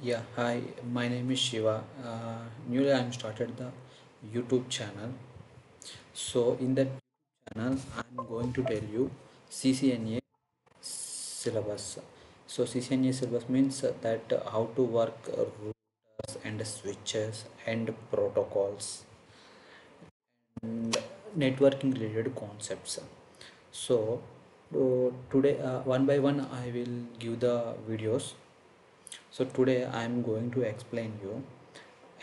Yeah, hi, my name is Shiva. Newly I'm started the YouTube channel. So in that channel, I'm going to tell you CCNA syllabus. So CCNA syllabus means that how to work routers and switches and protocols and networking related concepts. So today one by one I will give the videos. So today I am going to explain you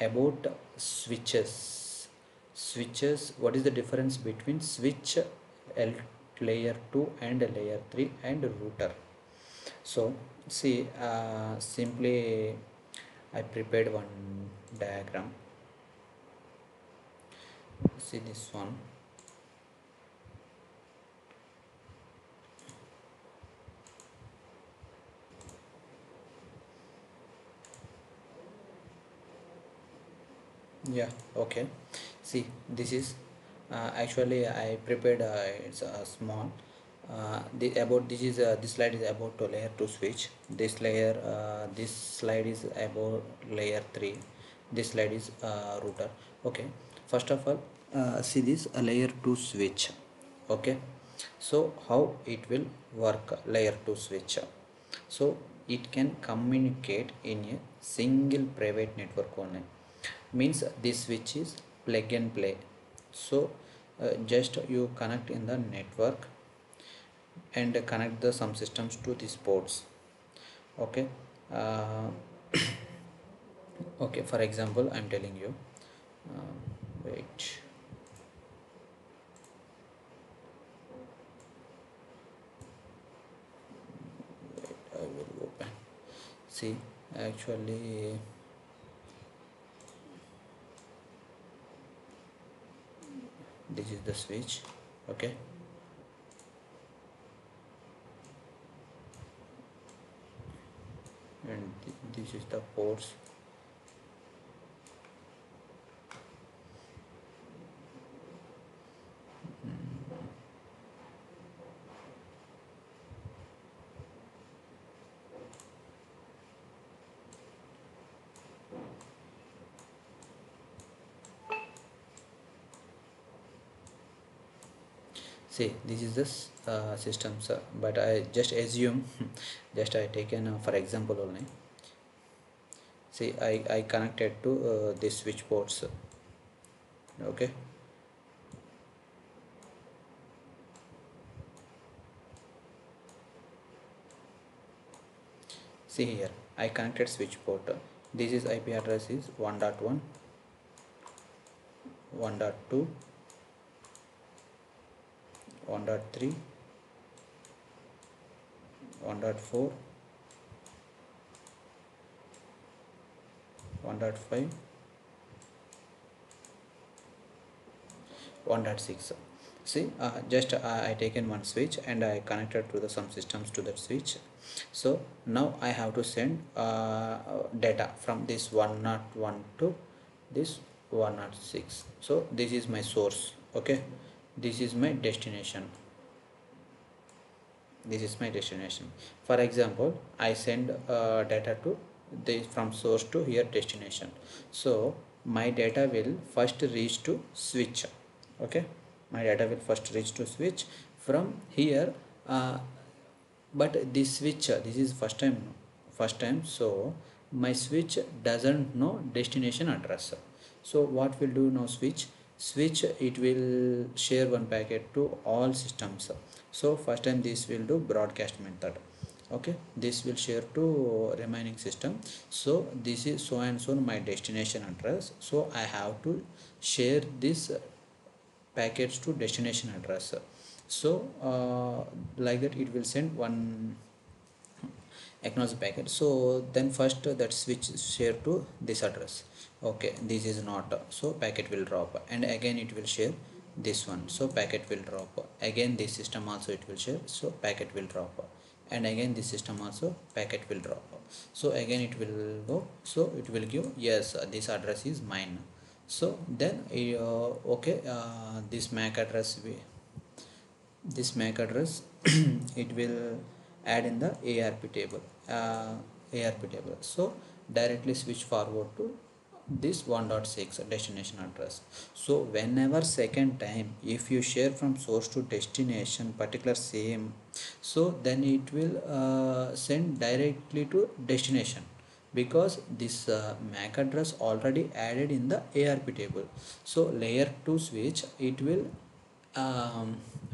about switches. Switches, what is the difference between switch L layer 2 and layer 3 and router? So see, simply I prepared one diagram. See this one. Yeah, okay. See, this is actually I prepared it's small. The about this is this slide is about to layer 2 switch. This slide is about layer 3. This slide is router. Okay. First of all, see this a layer 2 switch. Okay. So how it will work layer 2 switch? So it can communicate in a single private network only, means this switch is plug and play. So just you connect in the network and connect the some systems to these ports. Okay. uh, okay, for example I'm telling you, wait, I will open. See, actually this is the switch. Okay. And this is the ports. See, this is this systems, but I just assume just I taken for example only. See, I connected to this switch ports. Okay. See here, I connected switch port. This is IP address is 1.1, 1.2, 1.3, 1.4, 1.5, 1.6. See, just I taken one switch and I connected to the some systems to that switch. So now I have to send data from this 101 to this 106. So this is my source. Okay, this is my destination. This is my destination. For example, I send data to this from source to here destination. So my data will first reach to switch. Okay, my data will first reach to switch from here. But this switch, this is first time, so my switch doesn't know destination address. So what will do now? Switch it will share one packet to all systems. So first time this will do broadcast method. Okay, this will share to remaining system. So this is so and so my destination address, so I have to share this packets to destination address. So like that it will send one acknowledge packet. So then first that switch share to this address. Okay, this is not, so packet will drop, and again it will share this one, so packet will drop again. This system also it will share, so packet will drop, and again this system also packet will drop. So again it will go, so it will give yes, this address is mine. So then okay, this MAC address this MAC address it will add in the ARP table. ARP table. So directly switch forward to this 1.6 destination address. So whenever second time if you share from source to destination particular same, so then it will send directly to destination, because this MAC address already added in the ARP table. So layer 2 switch, it will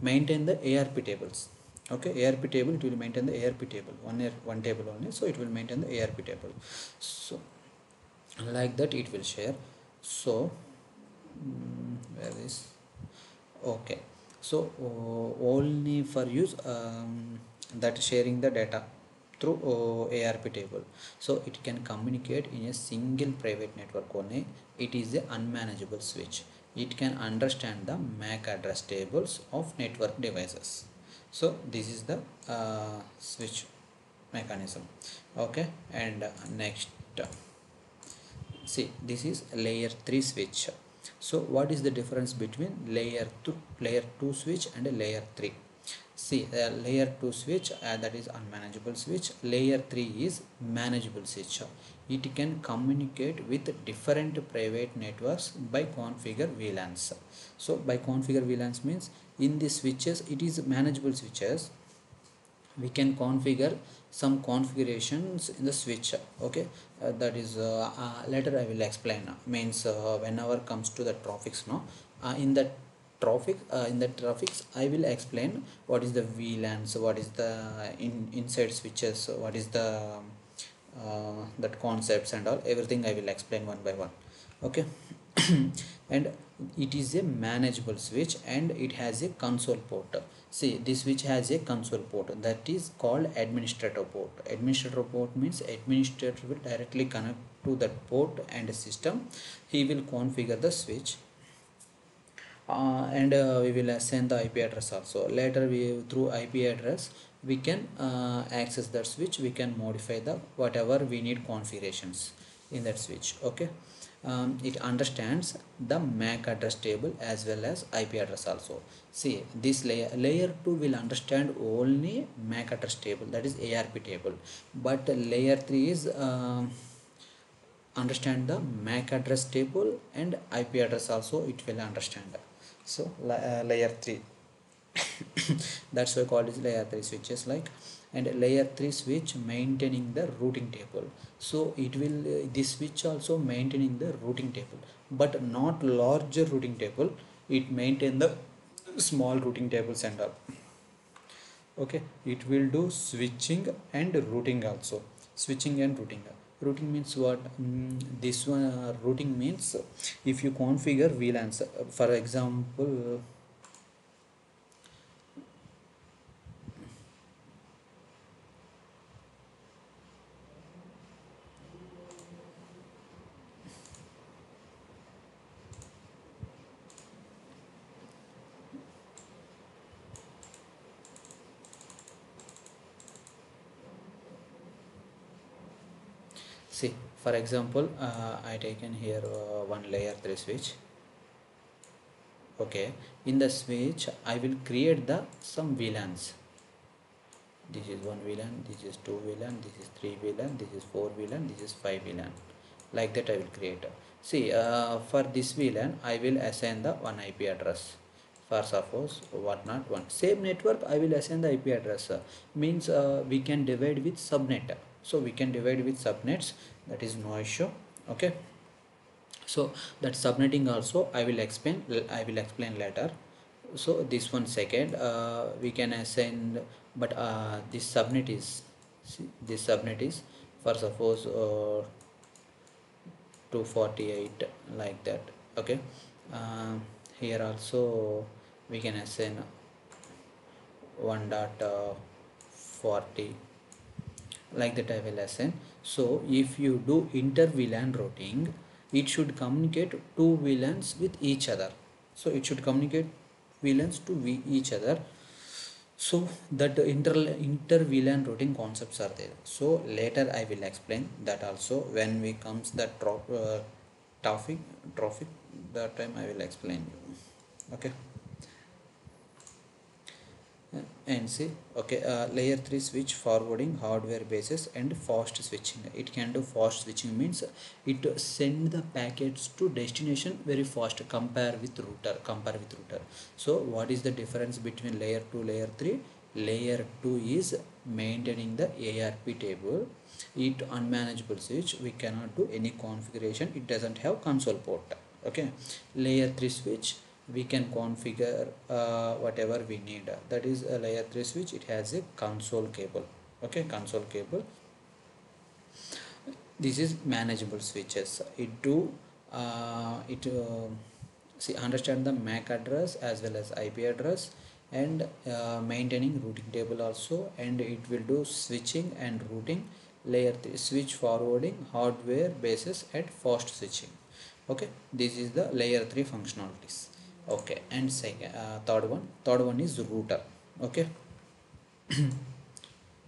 maintain the ARP tables. Okay, ARP table, it will maintain the ARP table, one table only, so it will maintain the ARP table. So like that it will share. So where is, okay, so only for use that sharing the data through ARP table, so it can communicate in a single private network only. It is a unmanageable switch. It can understand the MAC address tables of network devices. So this is the switch mechanism. Okay, and next, see, this is layer 3 switch. So what is the difference between layer 2 switch and a layer 3? See, layer 2 switch, that is unmanageable switch. Layer 3 is manageable switch. It can communicate with different private networks by configure VLANs. So by configure VLANs means in the switches, it is manageable switches. We can configure some configurations in the switch. Okay, that is later I will explain. Means whenever comes to the traffics, no, in the traffics I will explain what is the VLANs, what is the inside switches, what is the that concepts and all, everything I will explain one by one. Okay. And it is a manageable switch and it has a console port. See, this switch has a console port, that is called administrator port. Administrator port means administrator will directly connect to that port and system. He will configure the switch, and we will assign the IP address also. Later we, through IP address, we can access that switch. We can modify the whatever we need configurations in that switch. Okay. It understands the MAC address table as well as IP address also. See, this layer 2 will understand only MAC address table, that is ARP table, but layer 3 is understand the MAC address table and IP address also it will understand. So layer 3, that's why called is layer 3 switches. Like, and layer 3 switch maintaining the routing table. So it will this switch also maintaining the routing table, but not larger routing table. It maintain the small routing tables and all. Okay, it will do switching and routing also. Switching and routing. Routing means what? This one routing means if you configure VLANs, for example, see, for example, I taken here one layer 3 switch. Okay, in the switch I will create the some VLANs. This is one VLAN, this is two VLAN, this is three VLAN, this is four VLAN, this is five VLAN. Like that I will create. See, for this VLAN I will assign the one IP address. For suppose 101, same network I will assign the IP address. Means we can divide with subnet. So we can divide with subnets, that is no issue. Okay. So that subnetting also I will explain later. So this one second we can assign, but this subnet is, see, this subnet is for suppose 248, like that. Okay. uh, Here also we can assign 1.40, like that I will assign. So if you do inter VLAN routing, it should communicate two VLANs with each other. So it should communicate VLANs to each other. So that inter VLAN routing concepts are there. So later I will explain that also when we comes that traffic, that time I will explain you. Okay. and see, okay, layer 3 switch forwarding hardware basis and fast switching. It can do fast switching means it send the packets to destination very fast compare with router. So what is the difference between layer 2 layer 3? Layer 2 is maintaining the ARP table. It unmanageable switch, we cannot do any configuration, it doesn't have console port. Okay, layer 3 switch we can configure whatever we need. That is a layer 3 switch, it has a console cable. Okay, console cable. This is manageable switches. It do it see understand the MAC address as well as IP address, and maintaining routing table also, and it will do switching and routing. Layer 3 switch forwarding hardware basis and fast switching. Okay, this is the layer 3 functionalities. Okay, and second third one is router. Okay,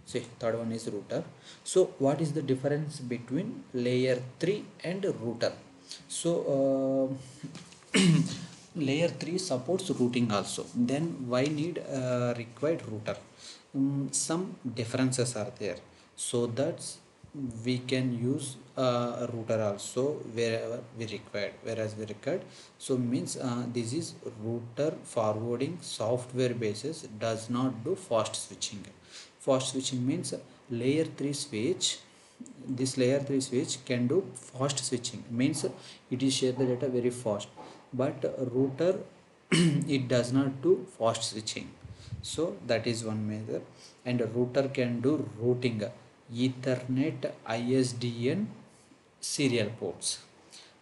see, third one is router. So what is the difference between layer 3 and router? So layer 3 supports routing also, then why need required router? Some differences are there, so that we can use a router also wherever we required, whereas we required. So means this is router forwarding software basis, does not do fast switching. Fast switching means layer 3 switch, this layer 3 switch can do fast switching, means it is share the data very fast, but router it does not do fast switching. So that is one measure. And router can do routing, Ethernet, ISDN, serial ports.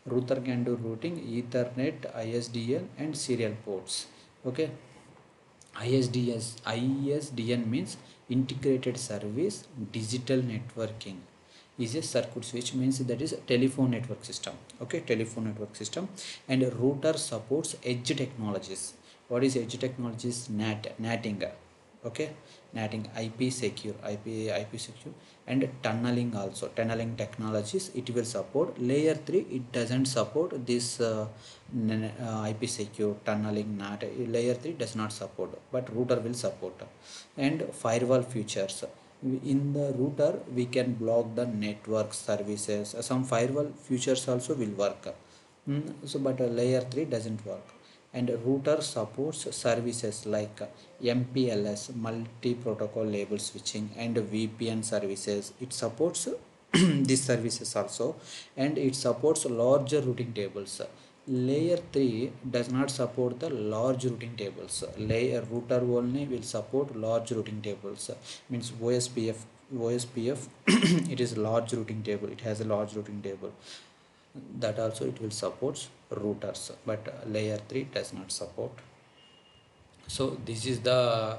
Router can do routing, Ethernet, ISDN and serial ports. Okay, ISDN means integrated service digital networking, is a circuit switch, means that is a telephone network system. Okay, telephone network system. And router supports edge technologies. What is edge technologies? NATing. Okay, NATing, IP secure, and tunneling also, tunneling technologies it will support. Layer 3 it doesn't support this IP secure, tunneling, NAT. Layer 3 does not support, but router will support. And firewall features, in the router we can block the network services, some firewall features also will work. So but layer 3 doesn't work. And router supports services like MPLS, multi protocol label switching, and VPN services. It supports these services also, and it supports larger routing tables. Layer 3 does not support the large routing tables. Layer router only will support large routing tables, means OSPF it is large routing table, it has a large routing table, that also it will support routers, but layer 3 does not support. So this is the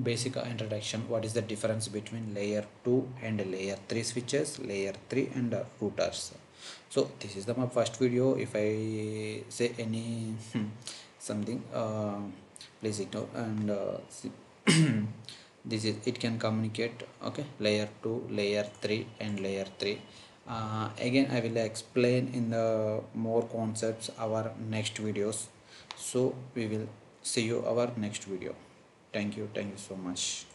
basic introduction, what is the difference between layer 2 and layer 3 switches, layer 3 and routers. So this is my first video. If I say any something, please ignore. And this is, it can communicate. Okay, layer 2, layer 3 and layer 3. Again I will explain in the more concepts our next videos. So we will see you our next video. Thank you so much.